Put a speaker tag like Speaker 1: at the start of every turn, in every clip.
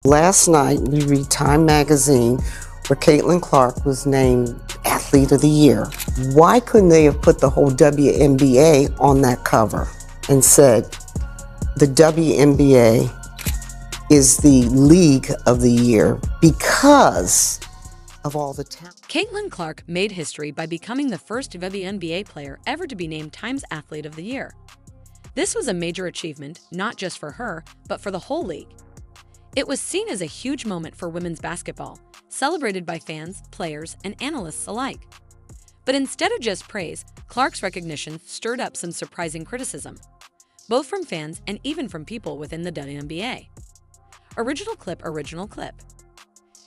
Speaker 1: Last night, we read Time magazine where Caitlin Clark was named Athlete of the Year. Why couldn't they have put the whole WNBA on that cover and said, the WNBA is the league of the year because of all the talent?
Speaker 2: Caitlin Clark made history by becoming the first WNBA player ever to be named Time's Athlete of the Year. This was a major achievement, not just for her, but for the whole league. It was seen as a huge moment for women's basketball, celebrated by fans, players, and analysts alike. But instead of just praise, Clark's recognition stirred up some surprising criticism, both from fans and even from people within the WNBA. Original clip.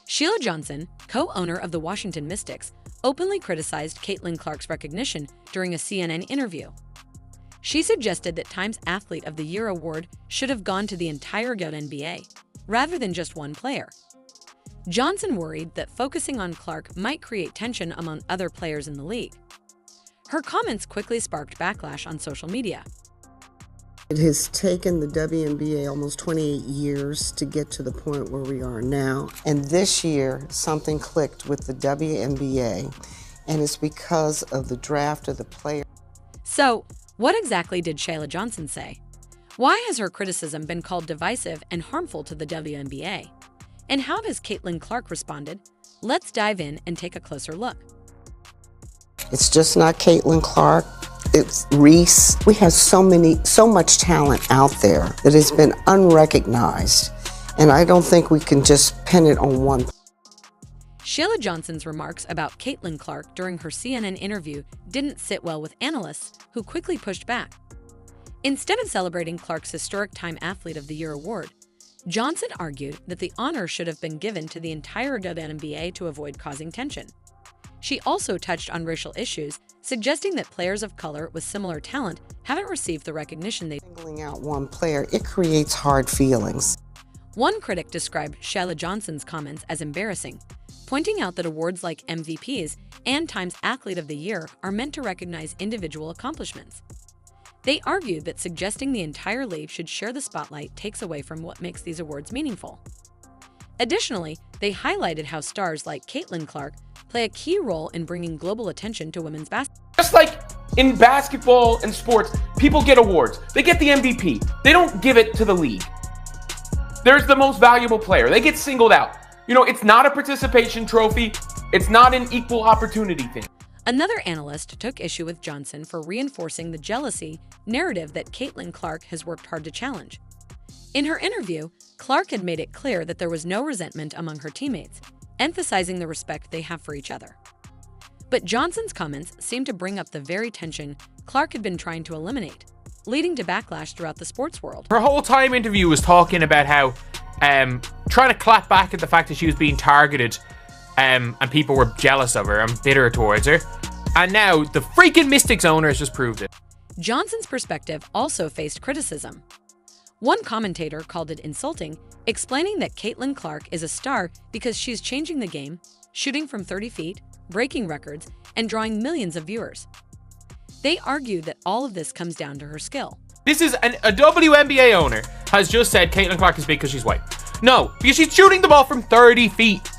Speaker 2: Sheila Johnson, co-owner of the Washington Mystics, openly criticized Caitlin Clark's recognition during a CNN interview. She suggested that Time's Athlete of the Year award should have gone to the entire WNBA, rather than just one player. Johnson worried that focusing on Clark might create tension among other players in the league. Her comments quickly sparked backlash on social media.
Speaker 1: It has taken the WNBA almost 28 years to get to the point where we are now. And this year, something clicked with the WNBA, and it's because of the draft of the player.
Speaker 2: So, what exactly did Sheila Johnson say? Why has her criticism been called divisive and harmful to the WNBA? And how has Caitlin Clark responded? Let's dive in and take a closer look.
Speaker 1: It's just not Caitlin Clark. It's Reese. We have so much talent out there that has been unrecognized. And I don't think we can just pin it on one.
Speaker 2: Sheila Johnson's remarks about Caitlin Clark during her CNN interview didn't sit well with analysts, who quickly pushed back. Instead of celebrating Clark's historic Time Athlete of the Year award, Johnson argued that the honor should have been given to the entire WNBA to avoid causing tension. She also touched on racial issues, suggesting that players of color with similar talent haven't received the recognition they deserve.
Speaker 1: Singling out one player, it creates hard feelings.
Speaker 2: One critic described Sheila Johnson's comments as embarrassing, pointing out that awards like MVPs and Time's Athlete of the Year are meant to recognize individual accomplishments. They argued that suggesting the entire league should share the spotlight takes away from what makes these awards meaningful. Additionally, they highlighted how stars like Caitlin Clark play a key role in bringing global attention to women's basketball.
Speaker 3: Just like in basketball and sports, people get awards. They get the MVP. They don't give it to the league. There's the most valuable player. They get singled out. It's not a participation trophy. It's not an equal opportunity thing.
Speaker 2: Another analyst took issue with Johnson for reinforcing the jealousy narrative that Caitlin Clark has worked hard to challenge. In her interview, Clark had made it clear that there was no resentment among her teammates, emphasizing the respect they have for each other. But Johnson's comments seemed to bring up the very tension Clark had been trying to eliminate, leading to backlash throughout the sports world.
Speaker 3: Her whole Time interview was talking about how trying to clap back at the fact that she was being targeted and people were jealous of her and bitter towards her. And now the freaking Mystics owners just proved it.
Speaker 2: Johnson's perspective also faced criticism. One commentator called it insulting, explaining that Caitlin Clark is a star because she's changing the game, shooting from 30 feet, breaking records, and drawing millions of viewers. They argued that all of this comes down to her skill.
Speaker 3: This is a WNBA owner has just said Caitlin Clark is big because she's white. No, because she's shooting the ball from 30 feet.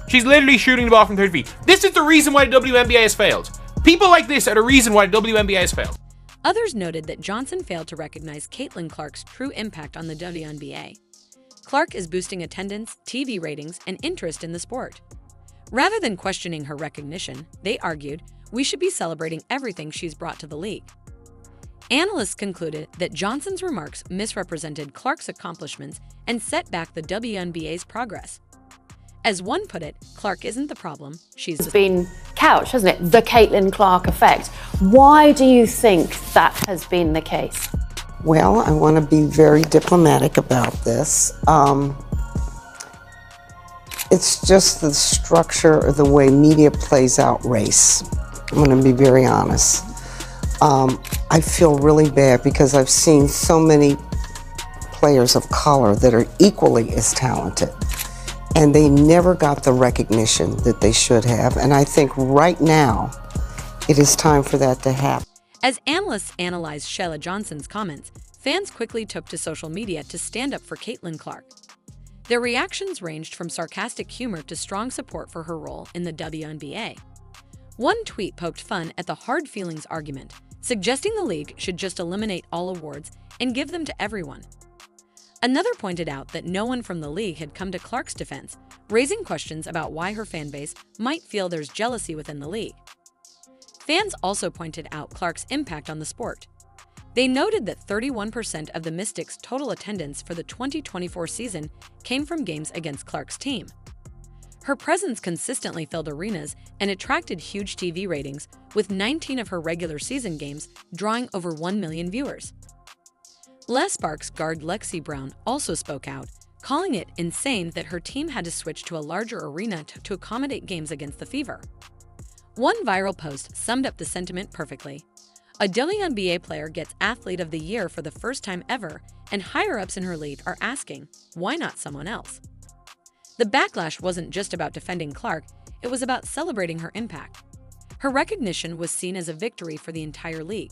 Speaker 3: She's literally shooting the ball from 30 feet. This is the reason why the WNBA has failed. People like this are the reason why the WNBA has failed.
Speaker 2: Others noted that Johnson failed to recognize Caitlin Clark's true impact on the WNBA. Clark is boosting attendance, TV ratings, and interest in the sport. Rather than questioning her recognition, they argued we should be celebrating everything she's brought to the league. Analysts concluded that Johnson's remarks misrepresented Clark's accomplishments and set back the WNBA's progress. As one put it, Clark isn't the problem, she's
Speaker 4: It's been couched, hasn't it? The Caitlin Clark effect. Why do you think that has been the case?
Speaker 1: Well, I want to be very diplomatic about this. It's just the structure of the way media plays out race. I'm going to be very honest. I feel really bad because I've seen so many players of color that are equally as talented, and they never got the recognition that they should have. And I think right now, it is time for that to happen.
Speaker 2: As analysts analyzed Sheila Johnson's comments, fans quickly took to social media to stand up for Caitlin Clark. Their reactions ranged from sarcastic humor to strong support for her role in the WNBA. One tweet poked fun at the hard feelings argument, suggesting the league should just eliminate all awards and give them to everyone. Another pointed out that no one from the league had come to Clark's defense, raising questions about why her fanbase might feel there's jealousy within the league. Fans also pointed out Clark's impact on the sport. They noted that 31% of the Mystics' total attendance for the 2024 season came from games against Clark's team. Her presence consistently filled arenas and attracted huge TV ratings, with 19 of her regular season games drawing over 1 million viewers. Les Sparks guard Lexi Brown also spoke out, calling it insane that her team had to switch to a larger arena to accommodate games against the Fever. One viral post summed up the sentiment perfectly. A WNBA player gets Athlete of the Year for the first time ever, and higher-ups in her league are asking, why not someone else? The backlash wasn't just about defending Clark, it was about celebrating her impact. Her recognition was seen as a victory for the entire league,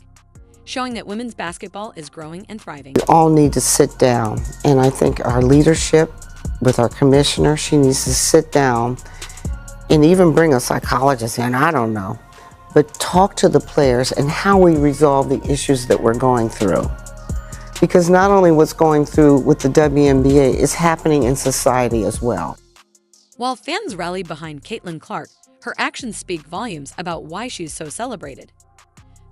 Speaker 2: showing that women's basketball is growing and thriving.
Speaker 1: We all need to sit down, and I think our leadership with our commissioner, she needs to sit down and even bring a psychologist in, I don't know, but talk to the players and how we resolve the issues that we're going through. Because not only what's going through with the WNBA is happening in society as well.
Speaker 2: While fans rally behind Caitlin Clark, her actions speak volumes about why she's so celebrated.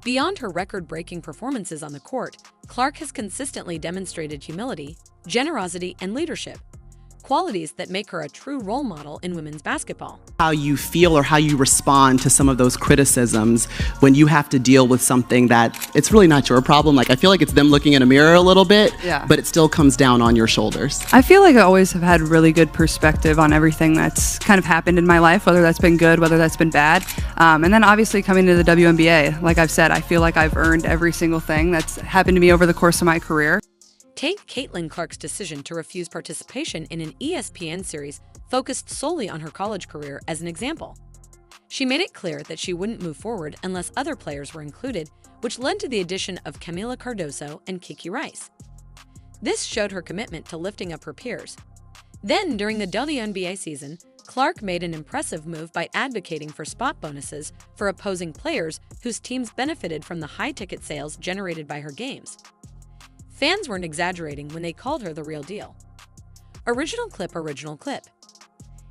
Speaker 2: Beyond her record-breaking performances on the court, Clark has consistently demonstrated humility, generosity, and leadership, qualities that make her a true role model in women's basketball.
Speaker 5: How you feel or how you respond to some of those criticisms when you have to deal with something that it's really not your problem. Like, I feel like it's them looking in a mirror a little bit, but it still comes down on your shoulders.
Speaker 6: I feel like I always have had really good perspective on everything that's kind of happened in my life, whether that's been good, whether that's been bad. And then obviously coming to the WNBA, like I've said, I feel like I've earned every single thing that's happened to me over the course of my career.
Speaker 2: Take Caitlin Clark's decision to refuse participation in an ESPN series focused solely on her college career as an example. She made it clear that she wouldn't move forward unless other players were included, which led to the addition of Camila Cardoso and Kiki Rice. This showed her commitment to lifting up her peers. Then, during the WNBA season, Clark made an impressive move by advocating for spot bonuses for opposing players whose teams benefited from the high ticket sales generated by her games. Fans weren't exaggerating when they called her the real deal. Original clip.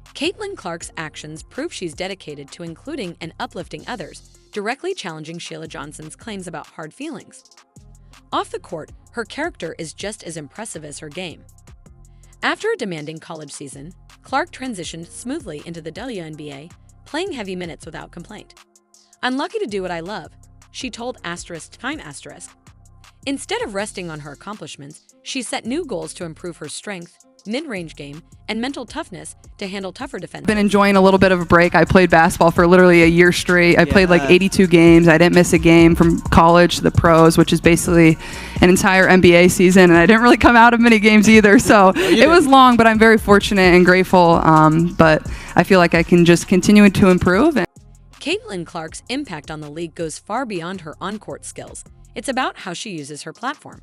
Speaker 2: Caitlin Clark's actions prove she's dedicated to including and uplifting others, directly challenging Sheila Johnson's claims about hard feelings. Off the court, her character is just as impressive as her game. After a demanding college season, Clark transitioned smoothly into the WNBA, playing heavy minutes without complaint. "I'm lucky to do what I love," she told *Time*. Instead of resting on her accomplishments, she set new goals to improve her strength, mid-range game, and mental toughness to handle tougher defenses.
Speaker 6: Been enjoying a little bit of a break. I played basketball for literally a year straight. I played like 82 games. I didn't miss a game from college to the pros, which is basically an entire NBA season, and I didn't really come out of many games either. So it was long, but I'm very fortunate and grateful. But I feel like I can just continue to improve.
Speaker 2: Caitlin Clark's impact on the league goes far beyond her on-court skills. It's about how she uses her platform.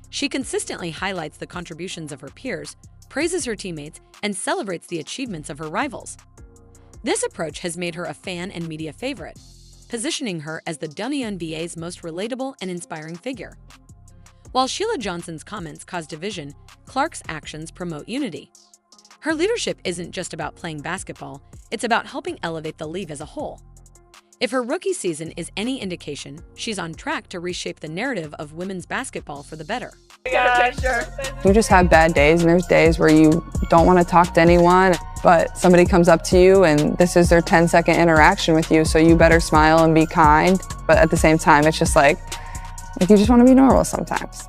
Speaker 2: She consistently highlights the contributions of her peers, praises her teammates, and celebrates the achievements of her rivals. This approach has made her a fan and media favorite, positioning her as the WNBA's most relatable and inspiring figure. While Sheila Johnson's comments cause division, Clark's actions promote unity. Her leadership isn't just about playing basketball, it's about helping elevate the league as a whole. If her rookie season is any indication, she's on track to reshape the narrative of women's basketball for the better.
Speaker 7: You just have bad days, and there's days where you don't want to talk to anyone, but somebody comes up to you and this is their 10-second interaction with you, so you better smile and be kind. But at the same time, it's just like you just want to be normal sometimes.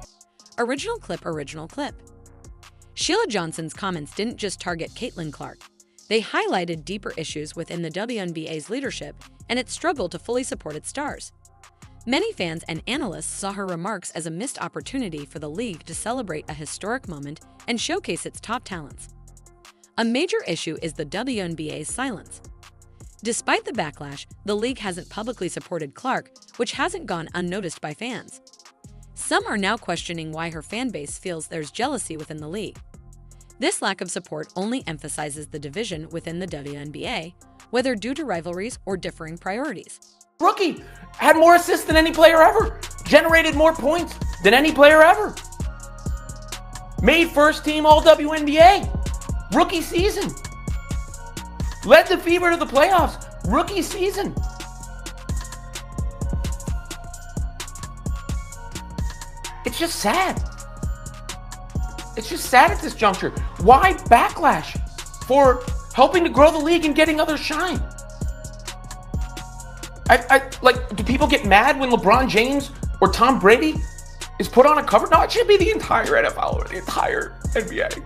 Speaker 2: Original clip. Sheila Johnson's comments didn't just target Caitlin Clark. They highlighted deeper issues within the WNBA's leadership and its struggle to fully support its stars. Many fans and analysts saw her remarks as a missed opportunity for the league to celebrate a historic moment and showcase its top talents. A major issue is the WNBA's silence. Despite the backlash, the league hasn't publicly supported Clark, which hasn't gone unnoticed by fans. Some are now questioning why her fan base feels there's jealousy within the league. This lack of support only emphasizes the division within the WNBA, whether due to rivalries or differing priorities.
Speaker 3: Rookie had more assists than any player ever, generated more points than any player ever, made first team all WNBA, rookie season, led the Fever to the playoffs, rookie season. It's just sad. It's just sad at this juncture. Why backlash for helping to grow the league and getting others shine? Do people get mad when LeBron James or Tom Brady is put on a cover? No, it should be the entire NFL or the entire NBA.